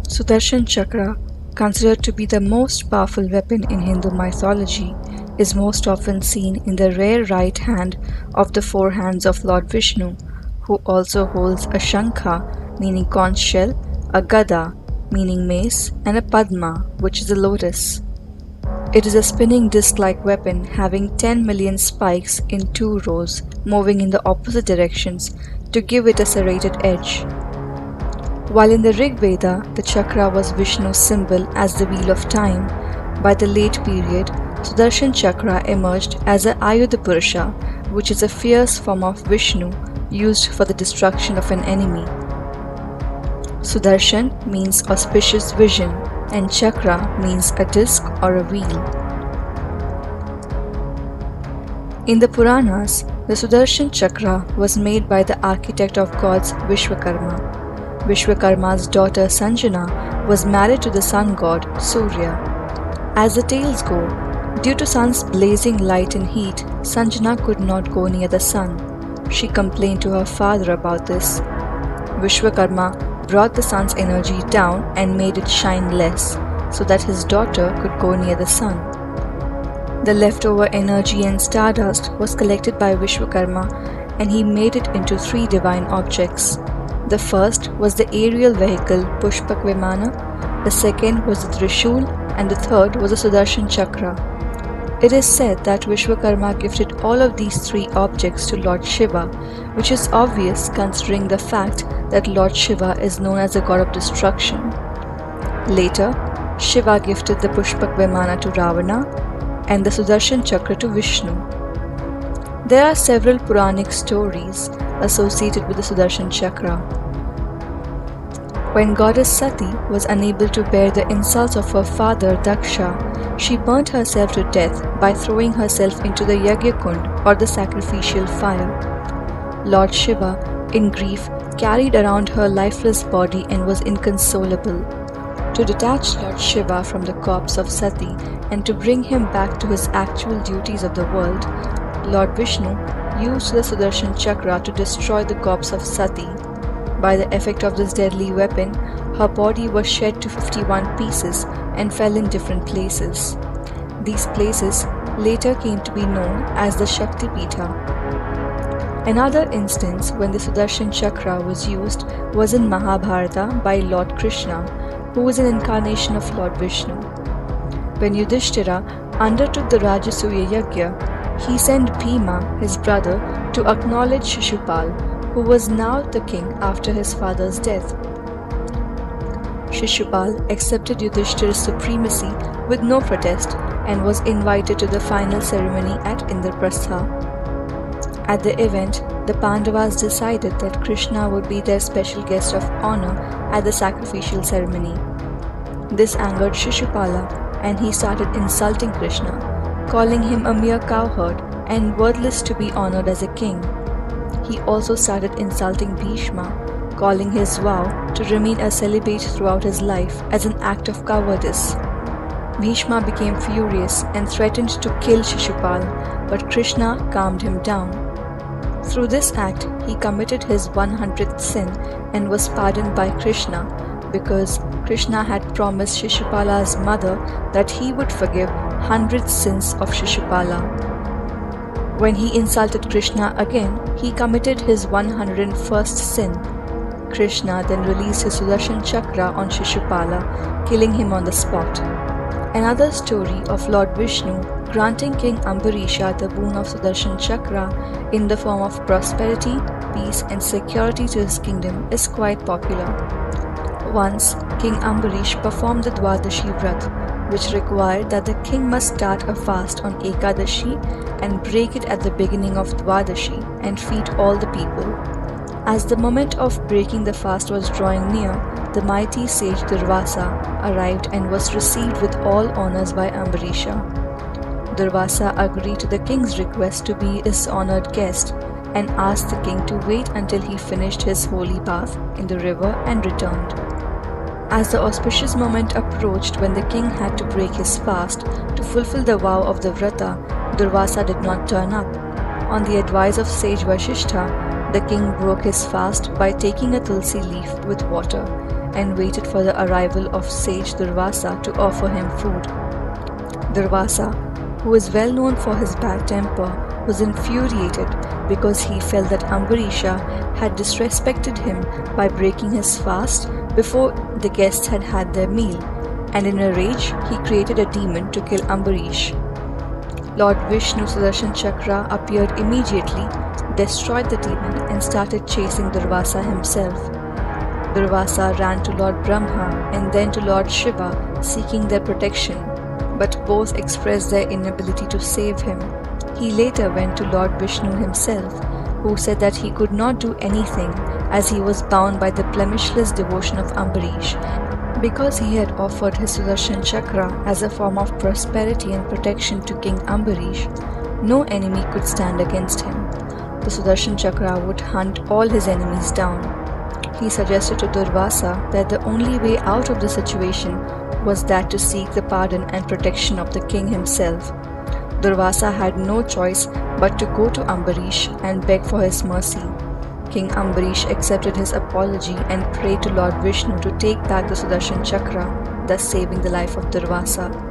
Sudarshan Chakra, considered to be the most powerful weapon in Hindu mythology, is most often seen in the rare right hand of the four hands of Lord Vishnu, who also holds a Shankha, meaning conch shell, a Gada, meaning mace, and a Padma, which is a lotus. It is a spinning disc-like weapon having 10 million spikes in 2 rows, moving in the opposite directions to give it a serrated edge. While in the Rig Veda, the chakra was Vishnu's symbol as the wheel of time, by the late period, Sudarshan Chakra emerged as a Ayudha Purusha, which is a fierce form of Vishnu used for the destruction of an enemy. Sudarshan means auspicious vision, and Chakra means a disc or a wheel. In the Puranas, the Sudarshan Chakra was made by the architect of gods Vishwakarma. Vishwakarma's daughter Sanjana was married to the sun god Surya. As the tales go, due to sun's blazing light and heat, Sanjana could not go near the sun. She complained to her father about this. Vishwakarma brought the sun's energy down and made it shine less, so that his daughter could go near the sun. The leftover energy and stardust was collected by Vishwakarma, and he made it into 3 divine objects. The first was the aerial vehicle Pushpak Vimana, the second was the Trishul, and the third was the Sudarshan Chakra. It is said that Vishwakarma gifted all of these 3 objects to Lord Shiva, which is obvious considering the fact that Lord Shiva is known as the god of destruction. Later, Shiva gifted the Pushpak Vimana to Ravana and the Sudarshan Chakra to Vishnu. There are several Puranic stories associated with the Sudarshan Chakra. When goddess Sati was unable to bear the insults of her father Daksha, she burnt herself to death by throwing herself into the Yagya Kund or the sacrificial fire. Lord Shiva, in grief, carried around her lifeless body and was inconsolable. To detach Lord Shiva from the corpse of Sati and to bring him back to his actual duties of the world, Lord Vishnu used the Sudarshan Chakra to destroy the corpse of Sati. By the effect of this deadly weapon, her body was shed to 51 pieces and fell in different places. These places later came to be known as the Shakti Pitha. Another instance when the Sudarshan Chakra was used was in Mahabharata by Lord Krishna, who was an incarnation of Lord Vishnu. When Yudhishthira undertook the Rajasuya Yajna, he sent Bhima, his brother, to acknowledge Shishupal, who was now the king after his father's death. Shishupal accepted Yudhishthira's supremacy with no protest and was invited to the final ceremony at Indraprastha. At the event, the Pandavas decided that Krishna would be their special guest of honor at the sacrificial ceremony. This angered Shishupala, and he started insulting Krishna, calling him a mere cowherd and worthless to be honored as a king. He also started insulting Bhishma, calling his vow to remain a celibate throughout his life as an act of cowardice. Bhishma became furious and threatened to kill Shishupal, but Krishna calmed him down. Through this act, he committed his 100th sin and was pardoned by Krishna because Krishna had promised Shishupala's mother that he would forgive 100 sins of Shishupala. When he insulted Krishna again, he committed his 101st sin. Krishna then released his Sudarshan Chakra on Shishupala, killing him on the spot. Another story of Lord Vishnu granting King Ambarisha the boon of Sudarshan Chakra in the form of prosperity, peace and security to his kingdom is quite popular. Once, King Ambarish performed the Dwadashi Vrat, which required that the king must start a fast on Ekadashi and break it at the beginning of Dwadashi and feed all the people. As the moment of breaking the fast was drawing near, the mighty sage Durvasa arrived and was received with all honors by Ambarisha. Durvasa agreed to the king's request to be his honored guest and asked the king to wait until he finished his holy bath in the river and returned. As the auspicious moment approached when the king had to break his fast to fulfill the vow of the Vrata, Durvasa did not turn up. On the advice of sage Vasishtha, The king broke his fast by taking a tulsi leaf with water and waited for the arrival of sage Durvasa to offer him food. Durvasa, who is well known for his bad temper, was infuriated because he felt that Ambarisha had disrespected him by breaking his fast before the guests had had their meal, and in a rage he created a demon to kill Ambarish. Lord Vishnu's Sudarshan Chakra appeared immediately, destroyed the demon, and started chasing Durvasa himself. Durvasa ran to Lord Brahma and then to Lord Shiva seeking their protection, but both expressed their inability to save him. He later went to Lord Vishnu himself, who said that he could not do anything as he was bound by the blemishless devotion of Ambarish. Because he had offered his Sudarshan Chakra as a form of prosperity and protection to King Ambarish, no enemy could stand against him. The Sudarshan Chakra would hunt all his enemies down. He suggested to Durvasa that the only way out of the situation was that to seek the pardon and protection of the king himself. Durvasa had no choice but to go to Ambarish and beg for his mercy. King Ambarish accepted his apology and prayed to Lord Vishnu to take back the Sudarshan Chakra, thus saving the life of Durvasa.